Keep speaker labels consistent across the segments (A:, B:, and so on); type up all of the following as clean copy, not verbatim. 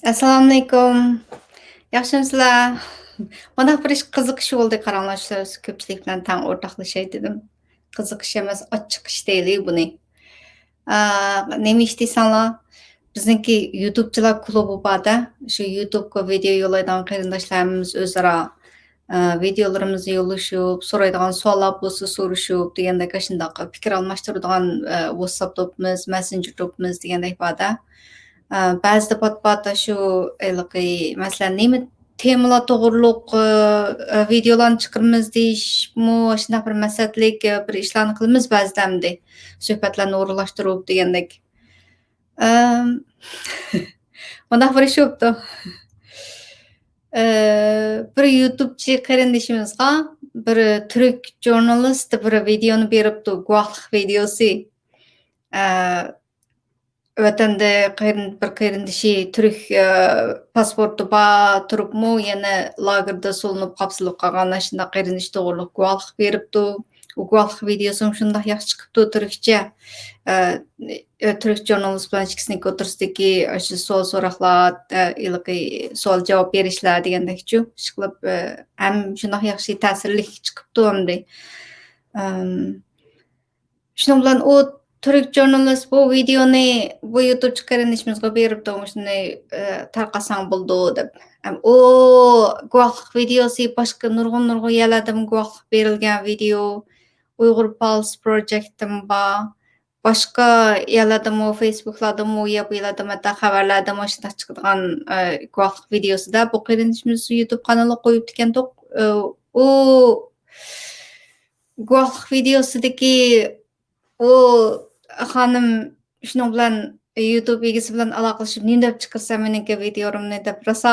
A: Assalomu alaykum. Yaxshimisizlar? Mana bir ish qiziqish bo'ldi qaranglar, shu ko'pchilik bilan tang o'rtoqlashay dedim. Qiziqish emas, ochiq ish deylik buni. Nima ish deysanglar, bizniki YouTube'chilar klubi borda. Shu YouTube'ga video yo'llaydigan qarindoshlarimiz o'zaro videolarimizni yo'llashib, so'raydigan savollar bo'lsa so'rashib degandek shundoq fikr almashtiradigan WhatsApp to'pimiz, Messenger to'pimiz degandek borda. Ba'zida pat-pat shu masalan nima temalar to'g'riliq videolarni chiqaramiz deyishmi, shundoq bir maslahatlik bir ishlarni qilamiz ba'zidamdi. Suhbatlarni o'rinlashtirib degandek. Emm, Bundaq bir ish bo'pti. Bir YouTube'chi qarindishimizga bir turk jurnalist bir videoni beribdi, guvohlik videosi. Eee Vatanda bir qarindishi turk pasporti bor turibmi, yana lagerda solinib qapsilib qolgan shundoq qarindish to'g'riliq guvohlik beribdi. U guvohlik videosi shundoq yaxshi chiqibdi turkcha. Turk jurnalist bilan ikkisiniki o'tirsidagi shu savol-so'roqlar, savol javob berishlar degandekchu ish qilib ham shundoq yaxshi ta'sirli chiqibdi hamda. Emm Shuning bilan u turk jurnalist bu videoni bu YouTube chiqarinishimizga beribdi, shuni tarqasang bo'ldi deb. U guvohlik videosi boshqa nurg'un yerlardan guvohlik berilgan video, Uyg'ur Pulse Project'im bor. Boshqa yerlardami, Facebook'lardami, u yer bu yerlardami, hatto xabarlardami shundoq chiqadigan guvohlik videosida bu qarinishimiz YouTube kanaliga qo'yibdi ekan. U guvohlik videosidagi u xonim shuning bilan YouTube egasi bilan aloqalashib, "Men deb chiqarsam meniki videorimni" deb rosa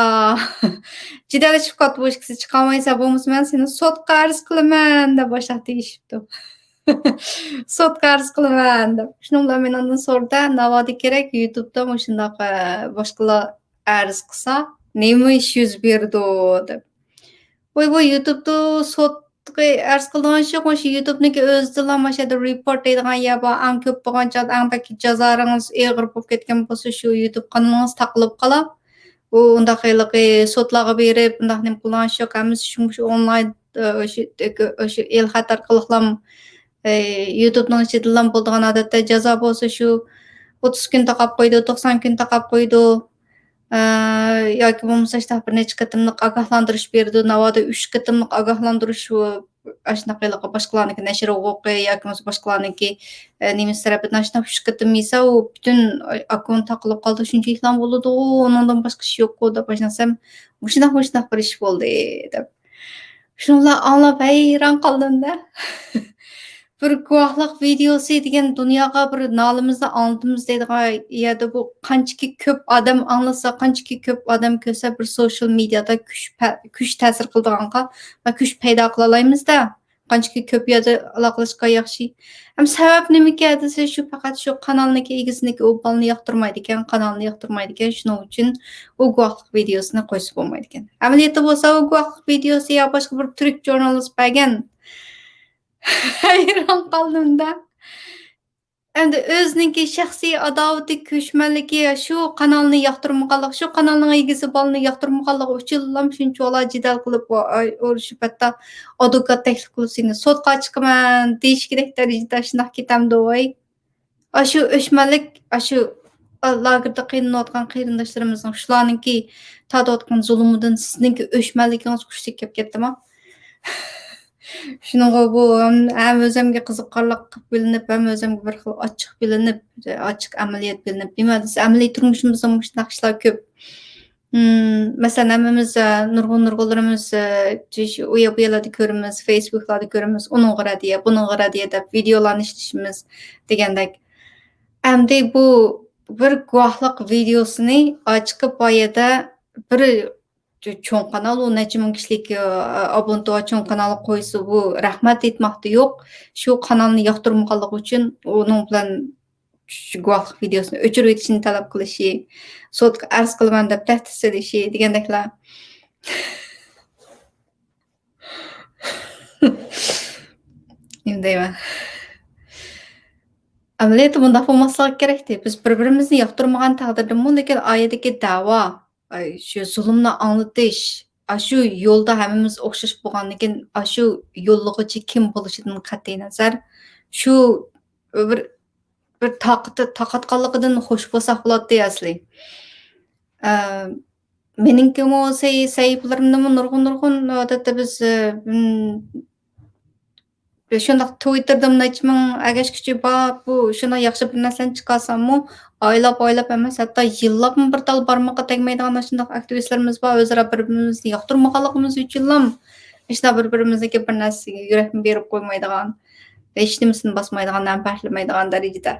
A: jidalashib qoldi. Bu ishga chiqolmaysa bo'lmasa men seni sudga arz qilaman deb boshlab deyishibdi. Sudga arz qilaman deb. Shuning bilan men undan so'rada, "Navoda kerak YouTube'da shundoq boshqalar arz qilsa, nima ish yuz berdi?" deb. Bu YouTube'da sotga arz qiladigan yo'q, o'sha YouTube'niki o'zidala mana shu yerda report deydigan yer bor. Eng ko'p bo'lgan eng balki jazoringiz og'ir bo'lib ketgan bo'lsa, shu YouTube kanalingiz taqilib qolib, u undaq sotlarga berib, undaq nima qiladigan yo'q. Hammasi shu onlayn o'sha el xat orqali YouTube'ning ichidan bo'ladigan odatda jazo bo'lsa shu 30 kun taqab qo'ydi, 90 kun taqab qo'ydi. Yoki bo'lmasa bir necha qatimliq ogohlantirish berdi. Navoda 3 qatimliq ogohlantirish shunaqa boshqalarniki nashr huquqi yoki bo'lmasa boshqalarniki nemis tarafidan shunaqa 3 qatim yesa, u butun akkaunt taqilib qoldi. Shunchalik bo'ladi, undan boshqa ish yo'q-ku deb o'ylasam, shundoq bir ish bo'ldi deb. Shunlar anglab hayron qoldim-da. Bir guvohlik videosi degan dunyoga bir nolimizni anglatamiz deydigan yerda bu qanchaki ko'p odam anglasa, qanchaki ko'p odam ko'rsa bir social mediada kuch ta'sir qiladiganqa va kuch paydo qila olamizda. Qanchaki ko'p yerda aloqalashgan yaxshi. Ham sabab nimaki desa shu faqat shu kanalniki egisiniki u bolni yoqtirmaydi ekan, kanalni yoqtirmaydi ekan. Shuning uchun u guvohlik videosini qo'ysa bo'lmaydi ekan. Amaliyotda bo'lsa u guvohlik videosi yo boshqa bir turk jurnalist bergan. Hayron qoldim-da. Endi o'zininki shaxsiy adovati, ko'chmanligi, shu kanalni yoqtirmaganligi, shu kanalning egasi bolni yoqtirmaganligi uchun shunchalar jidal qilib urishib hatto advokat taklif qilib seni sudga chiqaman deyish kerak darajada shundoq ketamdi voy. Shu o'chmanlik, shu lagerda qiynalayotgan qarindoshlarimizning shularninki tortayotgan zulmidan sizningki o'chmanligingiz kuchli kelib ketdimi? Shuningga bu ham o'zimga qiziqqonlik qilib bilinib, ham o'zimga bir xil ochiq bilinib, ochiq amaliyot bilinib, nima desa amaliy turmushimizda shunday ishlar ko'p. Masalan, hammamiz nurg'unlarimiz u yer bu yerlarda ko'ramiz, Facebook'larda ko'ramiz, uning radiya, buning radiya deb videolarni ishlashimiz degandek. Endi bu bir guvohlik videosini ochiqib boyada bir cho'ng kanal, u necha ming kishilik abuntuva cho'ng kanalga qo'ysa, bu rahmat aytmoqda yo'q. Shu kanalni yoqtirmaganligi uchun uning bilan shu guvohlik videosini o'chirib o'tishini talab qilishi, sudga arz qilaman deb tahdid solishi degandeklar. Nima deyman? Amaliyotda bundoq bo'lmasligi kerakda. Biz bir-birimizni yoqtirmagan taqdirda, lekin oiladagi da'vo Shu zulmni anglatish, shu yo'lda hammamiz o'xshash bo'lgandan shu yo'llig'ichi kim bo'lishidan qat'iy nazar, shu bir taqatqanligidan xush bo'lsak bo'ladi asli. Eee, Meninkimi sahifalarimdami nurg'un odatda biz, shundoq Twitter'da necha ming agashgüchi bor, bu shundoq yaxshi bir narsani chiqarsammu, oylab emas, hatto yillabmi bir tal barmoqqa tegmaydigan shundoq aktivistlarimiz bor. O'zaro bir-birimizni yoqtirmaganligimiz uchunlam, shundoq bir-birimizga bir narsaga yurakni berib qo'ymaydigan, hech nimasini bosmaydigan, manfaatlamaydigan darajada.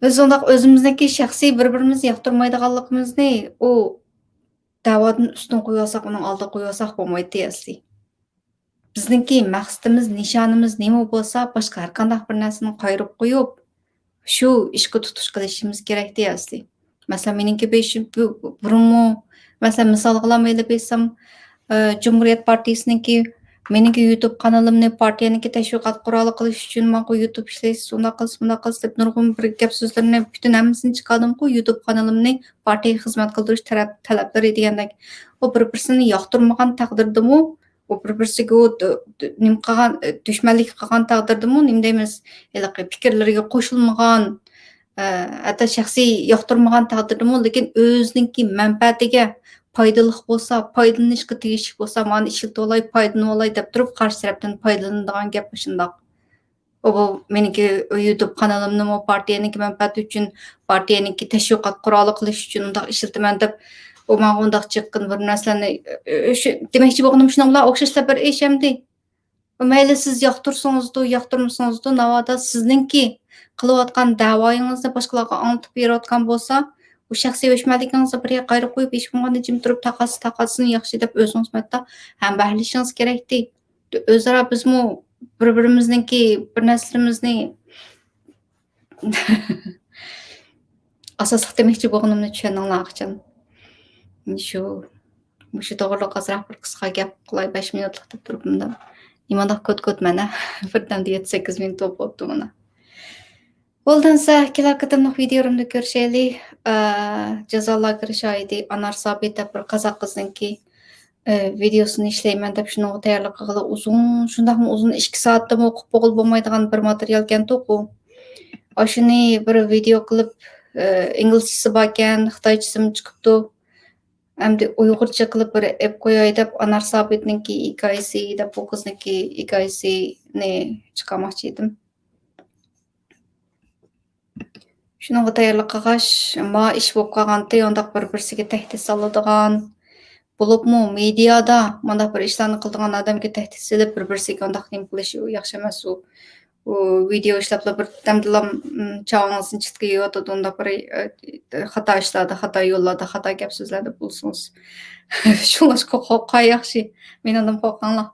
A: Biz undaq o'zimizniki shaxsiy bir-birimizni yoqtirmaydiganligimizni u da'vodan ustun qo'yolsak, uning oldiga qo'yolsak bo'lmaydi asli. Bizningki maqsadimiz, nishonimiz nima bo'lsa, boshqa har qanday bir narsani qayirib qo'yib, shu ishga tutish qilishimiz kerak asli. Masalan, meningki burunmi, masalan, misol qilib aytsam, Cumhuriyet Partiyasininki meningki YouTube kanalimni partiyaniki tashviqot quroli qilish uchun men YouTube ishlaysiz, undaq qilsiz, bundaq qilsiz deb nurg'un bir gap so'zlarni butun hammasini chiqardim-ku YouTube kanalimni partiyaga xizmat qildirish talablari degandek. U bir-birsini yoqtirmagan taqdirdami, u bir-birsiga nima qilgan, dushmanlik qilgan taqdirdami, nima deymiz, fikrlariga qo'shilmagan, hatto shaxsiy yoqtirmagan taqdirdami, lekin o'zininki manfaatiga foydali bo'lsa, foydalanishga tegishli bo'lsa, mana ishiltib olay, foydalanib olay deb turib, qarshi tarafdan foydalanadigan gap shundoq. Bu meniki YouTube kanalimni partiyaniki manfaati uchun, partiyaniki tashviqot quroli qilish uchun undaq ishiltaman deb, u menga undaq chiqqan bir narsalarni shu demoqchi bo'lganim shuninglar o'xshashlar bir ish hamdi. Mayli siz yoqtirsangizdu, yoqtirmasangizdu, navoda sizningki qilayotgan da'voyingizni boshqalarga anglitib berayotgan bo'lsa, bu shaxsiy o'chmanligingizni bir yoqqa qayirib qo'yib, hech bo'lmaganda jim turib taqasini yaxshi deb o'zingiz matda hambaxlishingiz kerakdi. O'zaro bizmi bir-birimizniki bir narsalarimizni asosliq demoqchi bo'lganimni tushundinglar qachon. Shu to'g'riliq ozroq bir qisqa gap qilay 5 minutlik deb turibdim. Nimadoq ko't mana birdamda 7-8 minut bo'libdi mana. Bo'ldansa, kelar qatimliq videolarımda görüşaylik. Jazolar shoidi Anar Sobit deb bir qozoq qizninki videosini ishlayman deb shuni tayyorlab qilib shundaqmi uzun 2 soatda o'qib bo'lmaydigan bir material ekan-ku. Shuni bir video qilib inglizchasi bor ekan, xitoychasi chiqibdi. Endi uyg'urcha qilib bir ep qo'yay deb Anar Sobitninki hikoyasi deb bu qizniki hikoyasini chiqarmoqchi edim. Shunga tayyorlik qilg'ach, ma ish bo'lib qolganda, undaq bir-birsiga tahdid soladigan, bo'libmi mediada mana bir ishlarni qiladigan odamga tahdid solib, bir-birsiga undaq nima qilishi yaxshi emas. U video ishlab bir damdilam chavangizni chitga yotadi, unda bir xato ishlarda, xato yo'llarda, xato gap so'zlarda bo'lsangiz. Shunga qo'rqay yaxshi. Men odam qo'rqanlar.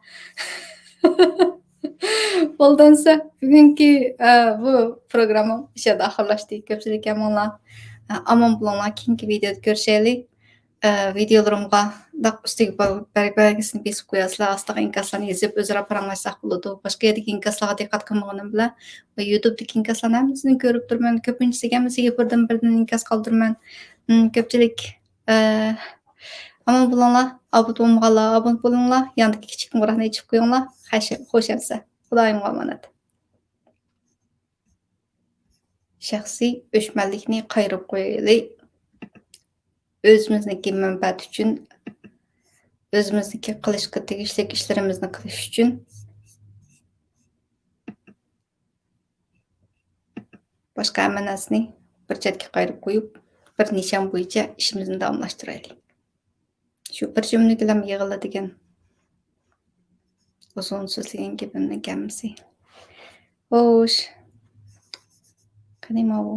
A: Bo'ldansa, bugungi bu programma ishada oxirlashdi. Ko'pchilik amonlar, omon bo'linglar. Keyingi videoda ko'rishaylik. Videolarimga ustiga belgisini besib qo'yasizlar, ostiga inkaslarni yozib o'zaro paranglashsak bo'ladi. Boshqa yerdagi inkaslarga diqqat qilmaganim bilan va YouTube'dagi inkaslarni hammasini ko'rib turman. Ko'pinchisi hammasiga birdan inkas qoldirman. Ko'pchilik omon bo'linglar, obod bo'lmaganlar obod bo'linglar, yandagi kichik qo'ng'iroqni yechib qo'yinglar. Xo'sh bo'lsa. Xudoyimga omonat. Shaxsiy o'chmanlikni qayirib qo'yaylik. O'zimizniki manfaat uchun, o'zimizniki qilishga tegishli ishlarimizni qilish uchun boshqa hamma narsani bir chetga qayirib qo'yib, bir nishon bo'yicha ishimizni davomlashtiraylik. Shu bir jumla bilan yig'iladigan uzun so'zlagan gapimni kamisi. Xo'sh. Qanday bu?